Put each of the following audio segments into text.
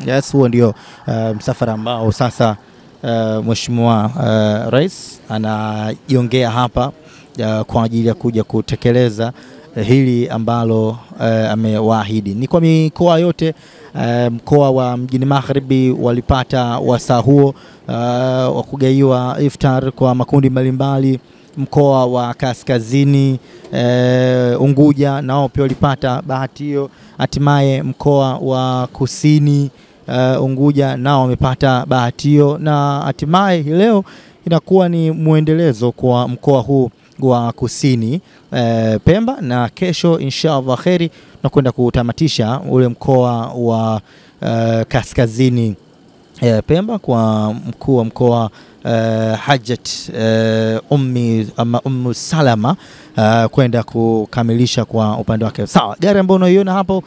Yes, huo ndio msafara ambao sasa Mheshimiwa Rais anajiongea hapa kwa ajili ya kuja kutekeleza hili ambalo amewaahidi. Ni kwa mikoa yote, mkoa wa Mjini Magharibi walipata wasaa huo wa kugaiwa iftar kwa makundi mbalimbali. Mkoa wa Kaskazini Unguja nao pia walipata bahati hiyo. Hatimaye mkoa wa Kusini Unguja nao wamepata bahati hiyo, na hatimaye leo inakuwa ni muendelezo kwa mkoa huu wa Kusini Pemba, na kesho inshallah kheri tunakwenda kutamatisha ule mkoa wa Kaskazini Pemba kwa mkuu wa mkoa Hajat Ummu Salama kwenda kukamilisha kwa upande wake. Sawa, gari ambayo unaiona hapo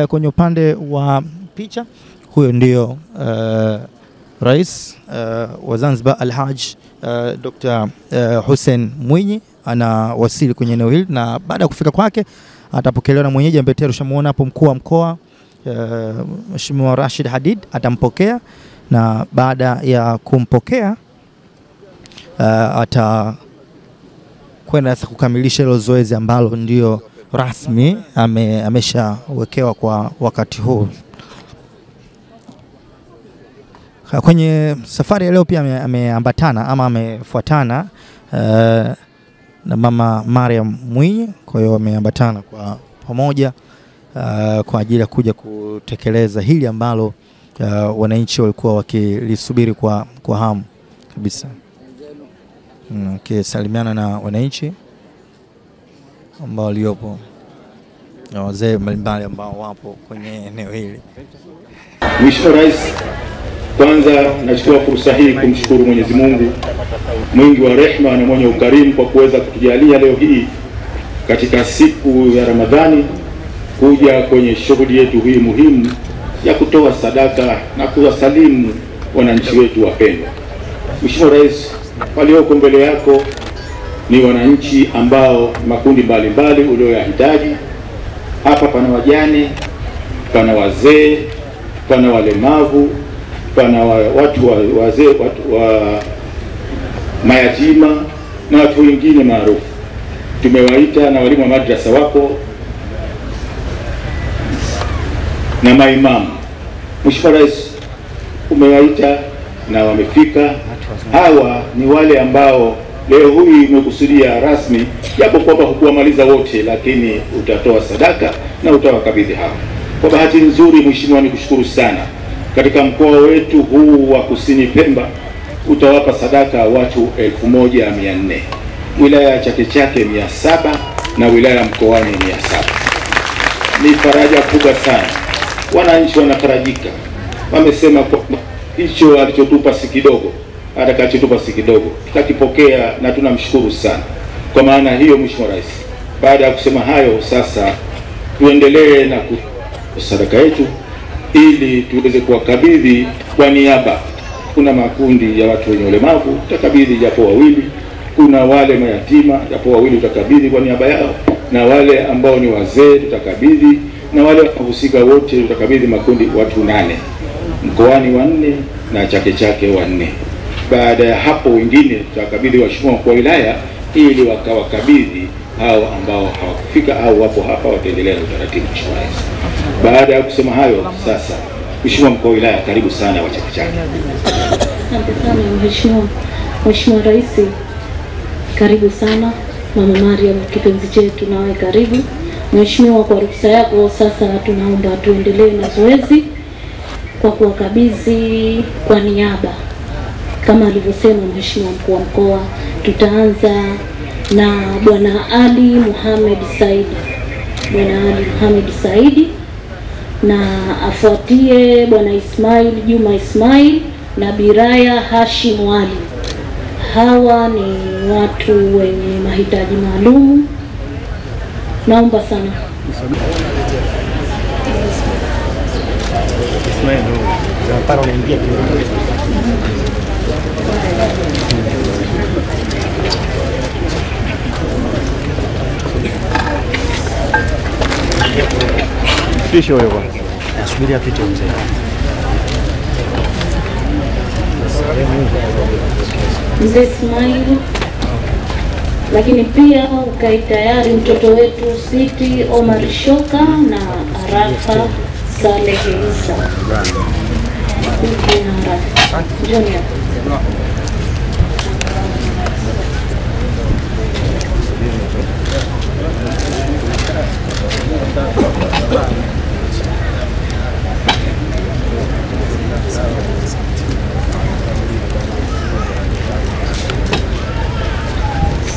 kwenye upande wa picha, huyo ndio Rais wa Zanzibar Alhaj Dr. Hussein Mwinyi anawasili kwenye eneo hili, na baada ya kufika kwake atapokelewa na mwenyeji ambaye tayari ushamuona hapo, mkuu wa mkoa Mheshimiwa Rashid Hadid atampokea, na baada ya kumpokea atakwenda sasa kukamilisha hilo zoezi ambalo ndio rasmi ameshawekewa kwa wakati huu. Kwenye safari ya leo pia ameambatana ama amefuatana na Mama Mariam Mwinyi, kwa hiyo ameambatana kwa pamoja kwa ajili ya kuja kutekeleza hili ambalo wananchi walikuwa wakilisubiri kwa hamu kabisa. Salimiana na wananchi ambao waliopo na wazee mbalimbali ambao wapo kwenye eneo hili. Mheshimiwa Rais, kwanza nachukua fursa hii kumshukuru Mwenyezi Mungu mwingi wa rehema na mwenye ukarimu kwa kuweza kutujalia leo hii katika siku ya Ramadhani kuja kwenye shughuli yetu hii muhimu ya kutoa sadaka na kuwasalimu wananchi wetu wapendwa. Mheshimiwa Rais, walioko mbele yako ni wananchi ambao makundi mbalimbali ulioyahitaji. Hapa pana wajane, pana wazee, pana walemavu, pana watu wazee, watu wa mayatima na watu wengine maarufu. Tumewaita na walimu wa madrasa wapo na maimamu. Mheshimiwa Rais, umewaita na wamefika. Hawa ni wale ambao leo hii umekusudia rasmi, japo kwamba hukuwamaliza wote, lakini utatoa sadaka na utawakabidhi hawa. Kwa bahati nzuri, Mheshimiwa, nikushukuru sana, katika mkoa wetu huu wa Kusini Pemba utawapa sadaka watu 1400, wilaya ya Chake Chake 700 na wilaya ya Mkoani 700. Ni faraja kubwa sana, wananchi wanafarajika. Wamesema hicho alichotupa si kidogo, atakachotupa si kidogo, tutakipokea na tunamshukuru sana. Kwa maana hiyo, Mheshimiwa Rais, baada ya kusema hayo, sasa tuendelee na sadaka yetu ili tuweze kuwakabidhi kwa niaba. Kuna makundi ya watu wenye ulemavu tutakabidhi japo wawili, kuna wale mayatima japo wawili tutakabidhi kwa niaba yao, na wale ambao ni wazee tutakabidhi, na wale wahusika wote tutakabidhi makundi watu 8, Mkoani 4 na Chake Chake 4. Baada ya hapo wengine tutakabidhi waheshimiwa kwa wilaya ili wakawakabidhi hao ambao hawakufika au wapo hapa, wataendelea na utaratibu. Mheshimiwa Rais, baada ya kusema hayo, sasa Mheshimiwa mkuu wa wilaya, karibu sana wa Chake Chake. Asante sana Mheshimiwa Rais, karibu sana. Mama Mariam kipenzi chetu, nawe karibu. Mheshimiwa, kwa ruhusa yako sasa tunaomba tuendelee na zoezi kwa kuwakabidhi kwa niaba. Kama alivyosema Mheshimiwa mkuu wa mkoa, tutaanza na Bwana Ali Muhammad Saidi. Bwana Ali Muhammad Saidi, na afuatie Bwana Ismail Juma Ismail na Biraya Hashim Ali. Hawa ni watu wenye mahitaji maalum. Naomba sana. Pisho wewe bwana. Nasubiria apite mzee. Mzee Ismail, lakini pia ukai tayari mtoto wetu Siti Omar Shoka na Arafa Saleh Isa. Junior.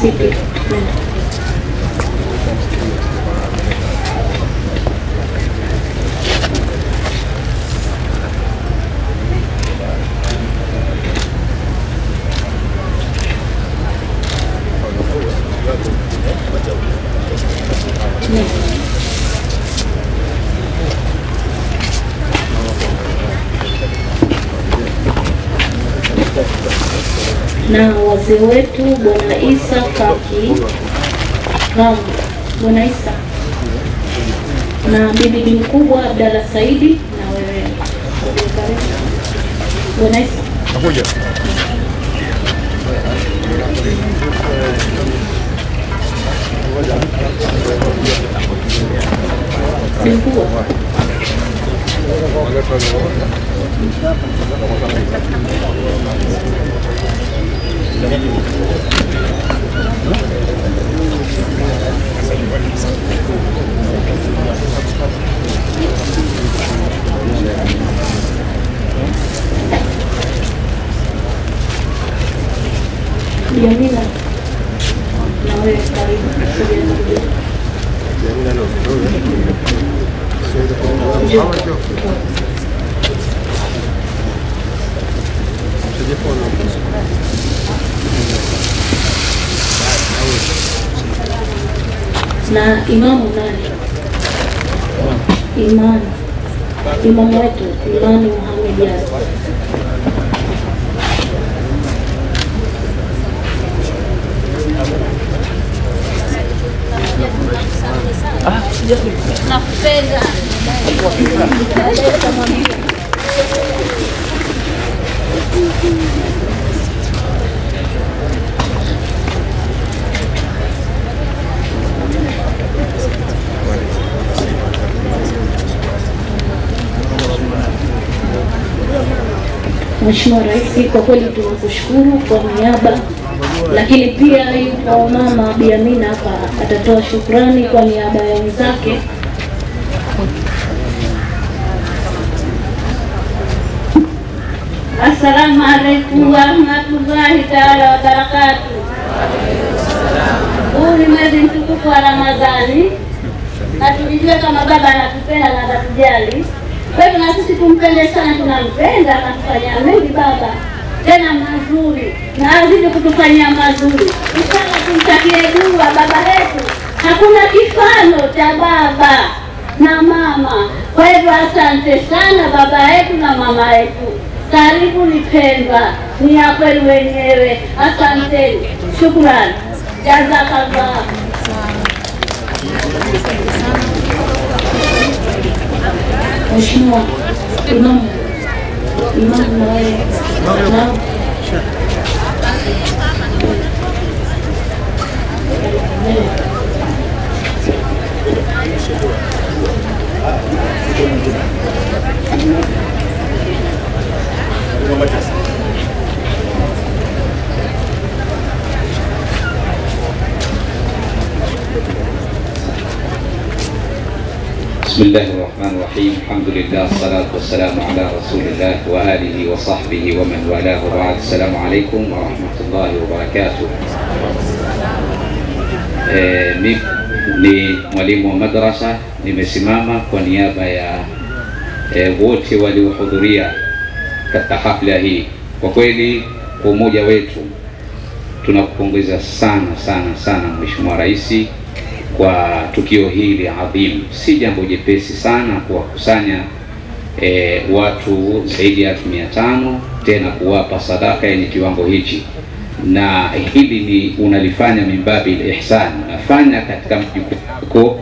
Siti. Na wazee wetu Bwana Isa Faki Ramu, Bwana Isa na bibi mkubwa Abdalla Saidi, na wewe Bwana Isa nakuja. Mkubwa Yamina, na wewe karibu. Na imamu nani? Imamu wetu Imani Muhammad Yasir. Nakupenda. Mheshimiwa Rais, kwa kweli tunakushukuru kwa niaba, lakini pia yupo mama Bi Amina hapa atatoa shukrani kwa niaba ya wenzake. Assalamu alaikum wa rahmatullahi ta'ala wa barakatuh. Huu ni mwezi mtukufu wa Ramadhani na tulijua kama baba anatupenda na atatujali. Kwa hivyo na sisi tumpende sana, tunampenda, anatufanyia mengi baba, tena mazuri, na azidi kutufanyia mazuri. Inshallah tumtakie dua baba yetu. Hakuna kifano cha baba na mama. Kwa hivyo asante sana baba yetu na mama yetu. Karibu nipendwa, ni ya kweli wenyewe. Asante, shukrani, jazakallah. Mheshimiwa Imamu na wewe. بسم الله الرحمن الرحيم. الحمد لله، الصلاة والسلام على رسول الله وآله وصحبه ومن والاه، وبعد. السلام عليكم ورحمة الله وبركاته. Ni mwalimu wa madrasa, nimesimama kwa niaba ya wote waliohudhuria katika hafla hii. Kwa kweli kwa umoja wetu tunakupongeza sana sana sana Mheshimiwa Rais kwa tukio hili adhimu. Si jambo jepesi sana kuwakusanya watu zaidi ya 500 tena kuwapa sadaka yenye kiwango hichi, na hili ni unalifanya mimbabi ihsan, unafanya katika mji wako.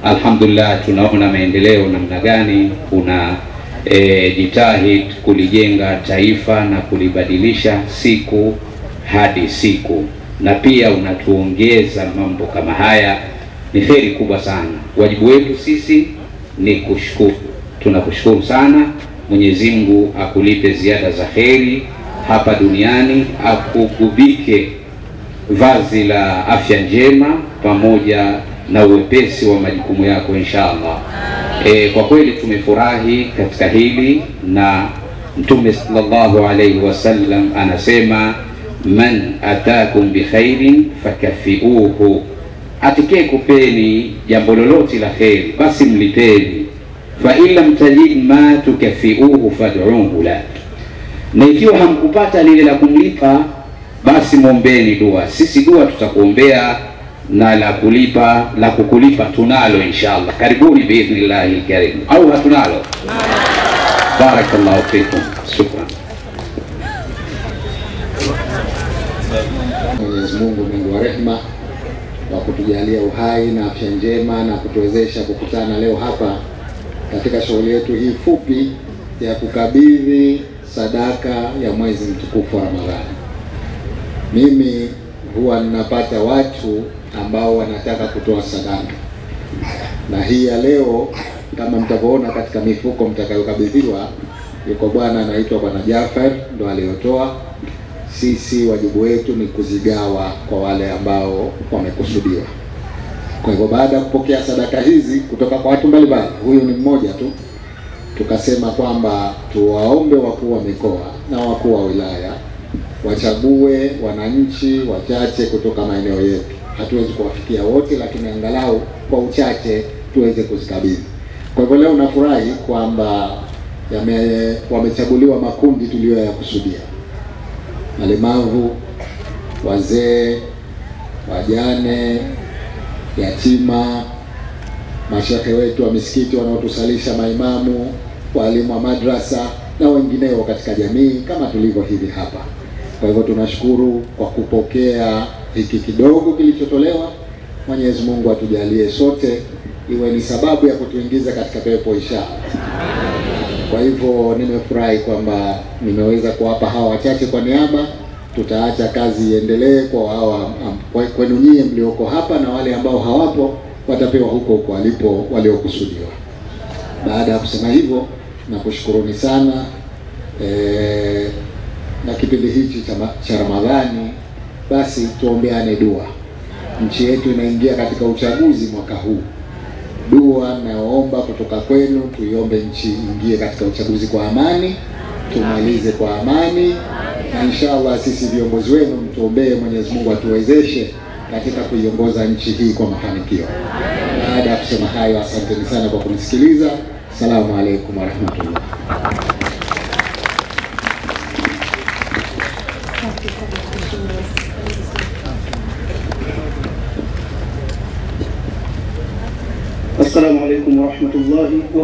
Alhamdulillah, tunaona maendeleo namna gani una jitahid kulijenga taifa na kulibadilisha siku hadi siku, na pia unatuongeza mambo kama haya. Ni kheri kubwa sana. Wajibu wetu sisi ni kushukuru. Tunakushukuru sana. Mwenyezi Mungu akulipe ziada za kheri hapa duniani, akugubike vazi la afya njema pamoja na uwepesi wa majukumu yako inshallah. Kwa kweli tumefurahi katika hili, na Mtume sallallahu alayhi wasallam anasema, man atakum bi khairin fakafiuhu, atakaye kupeni jambo lolote la kheri basi mlipeni. Fa illa mtajid ma tukafiuhu fad'uhu la, na ikiwa hamkupata lile la kumlipa basi muombeeni dua. Sisi dua tutakuombea, na la kukulipa tunalo inshallah. Karibuni biidhnillahi karim. Au hatunalo? Barakallahu fikum. Shukran. Mwenyezi Mungu wa rehema wa kutujalia uhai na afya njema na kutuwezesha kukutana leo hapa katika shughuli yetu hii fupi ya kukabidhi sadaka ya mwezi mtukufu wa Ramadhani. Mimi huwa ninapata watu ambao wanataka kutoa sadaka, na hii ya leo kama mtavyoona katika mifuko mtakayokabidhiwa, yuko bwana anaitwa Bwana Jafar ndo aliyotoa. Sisi wajibu wetu ni kuzigawa kwa wale ambao wamekusudiwa. Kwa hivyo baada ya kupokea sadaka hizi kutoka kwa watu mbalimbali, huyu ni mmoja tu, tukasema kwamba tuwaombe wakuu wa mikoa na wakuu wa wilaya wachague wananchi wachache kutoka maeneo yetu. Hatuwezi kuwafikia wote, lakini angalau kwa uchache tuweze kuzikabidhi. Kwa hivyo leo nafurahi kwamba wamechaguliwa makundi tuliyoyakusudia: walemavu, wazee, wajane, yatima, mashehe wetu wa misikiti wanaotusalisha, maimamu, walimu wa madrasa na wengineo katika jamii kama tulivyo hivi hapa. Kwa hivyo tunashukuru kwa kupokea hiki kidogo kilichotolewa. Mwenyezi Mungu atujalie sote iwe ni sababu ya kutuingiza katika pepo inshallah. Kwa hivyo nimefurahi kwamba nimeweza kuwapa hawa wachache kwa niaba. Tutaacha kazi iendelee kwa hawa kwenu nyie mlioko hapa, na wale ambao hawapo watapewa huko walipo waliokusudiwa. Baada ya kusema hivyo, nakushukuruni sana. Na kipindi hichi cha Ramadhani basi tuombeane dua. Nchi yetu inaingia katika uchaguzi mwaka huu. Dua naomba kutoka kwenu, tuiombe nchi ingie katika uchaguzi kwa amani, tumalize kwa amani, na inshallah sisi viongozi wenu mtuombee Mwenyezi Mungu atuwezeshe katika kuiongoza nchi hii kwa mafanikio. Baada ya kusema hayo, asanteni sana kwa kunisikiliza. Asalamu alaykum wa rahmatullah. Assalamu alaykum wa rahmatullahi wa